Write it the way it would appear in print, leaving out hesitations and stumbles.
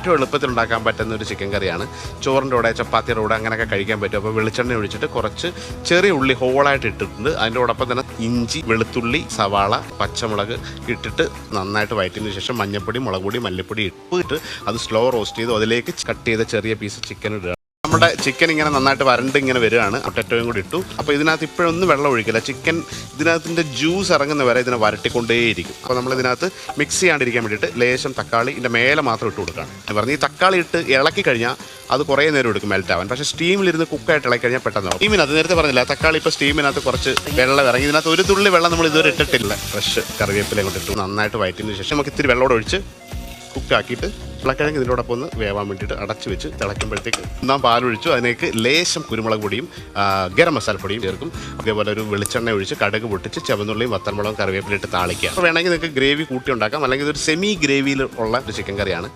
ഏറ്റവും എളുപ്പത്തിൽ ഉണ്ടാക്കാൻ പറ്റുന്ന ഒരു ചിക്കൻ കറിയാണ്. ചോറിൻ്റെ കൂടെ ചപ്പാത്തിയുടെ കൂടെ അങ്ങനെയൊക്കെ കഴിക്കാൻ പറ്റും. അപ്പോൾ വെളിച്ചെണ്ണ ഒഴിച്ചിട്ട് കുറച്ച് ചെറിയ ഉള്ളി ഹോളായിട്ട് ഇട്ടിട്ടുണ്ട്. അതിൻ്റെയോടൊപ്പം തന്നെ ഇഞ്ചി, വെളുത്തുള്ളി, സവാള, പച്ചമുളക് ഇട്ടിട്ട് നന്നായിട്ട് വഴറ്റിയതിന് ശേഷം മഞ്ഞൾപ്പൊടി, മുളക് പൊടി, മല്ലിപ്പൊടി ഇട്ട് അത് സ്ലോ റോസ്റ്റ് ചെയ്ത് അതിലേക്ക് കട്ട് ചെയ്ത ചെറിയ പീസ് ചിക്കൻ ഇടുക. നമ്മുടെ ചിക്കൻ ഇങ്ങനെ നന്നായിട്ട് വരണ്ട് ഇങ്ങനെ വരികയാണ്. പൊട്ടറ്റോയും കൂടി ഇട്ടു. അപ്പോൾ ഇതിനകത്ത് ഇപ്പോഴൊന്നും വെള്ളം ഒഴിക്കില്ല. ചിക്കൻ ഇതിനകത്തിൻ്റെ ജ്യൂസ് ഇറങ്ങുന്ന വരെ ഇതിനെ വരട്ടിക്കൊണ്ടേയിരിക്കും. അപ്പോൾ നമ്മളിതിനകത്ത് മിക്സ് ചെയ്യാണ്ടിരിക്കാൻ വേണ്ടിയിട്ട് ലേശം തക്കാളി ഇതിൻ്റെ മേലെ മാത്രം ഇട്ട് കൊടുക്കുകയാണ്. ഞാൻ പറഞ്ഞു ഈ തക്കാളി ഇട്ട് ഇളക്കി കഴിഞ്ഞാൽ അത് കുറേ നേരം എടുക്കും മെൽറ്റ് ആവാൻ. പക്ഷേ സ്റ്റീമിലിരുന്ന് കുക്കായിട്ട് ഇളക്കി കഴിഞ്ഞാൽ പെട്ടെന്ന് സ്റ്റീമിനകത്ത് നേരത്തെ പറഞ്ഞില്ല തക്കാളി ഇപ്പോൾ സ്റ്റീമിനകത്ത് കുറച്ച് വെള്ളം ഇറങ്ങി. ഇതിനകത്ത് ഒരു തുള്ളി വെള്ളം നമ്മൾ ഇതുവരെ ഇട്ടിട്ടില്ല. ഫ്രഷ് കറിവേപ്പില കൊണ്ട് ഇട്ടു നന്നായിട്ട് വഴറ്റിയതിന് ശേഷം നമുക്ക് ഇത്തിരി വെള്ളമോടെ ഒഴിച്ച് കുക്കാക്കിയിട്ട് ഉരുളക്കിഴങ്ങ് ഇതിനോടൊപ്പം ഒന്ന് വേവാൻ വേണ്ടിയിട്ട് അടച്ചു വെച്ച് തിളയ്ക്കുമ്പോഴത്തേക്ക് ഒന്നാം പാലൊഴിച്ചു. അതിലേക്ക് ലേശം കുരുമുളക് പൊടിയും ഗരം മസാലപ്പൊടിയും ചേർക്കും. അതേപോലെ ഒരു വെളിച്ചെണ്ണ ഒഴിച്ച് കടുക് പൊട്ടിച്ച് ചുവന്നുള്ളിയും വത്തൽമുളകും കറിവേപ്പിലിട്ട് താളിക്കുക. അപ്പോൾ വേണമെങ്കിൽ നിങ്ങൾക്ക് ഗ്രേവി കൂട്ടി ഉണ്ടാക്കാം, അല്ലെങ്കിൽ ഇതൊരു സെമി ഗ്രേവിയിൽ ഉള്ള ഒരു ചിക്കൻ കറിയാണ്.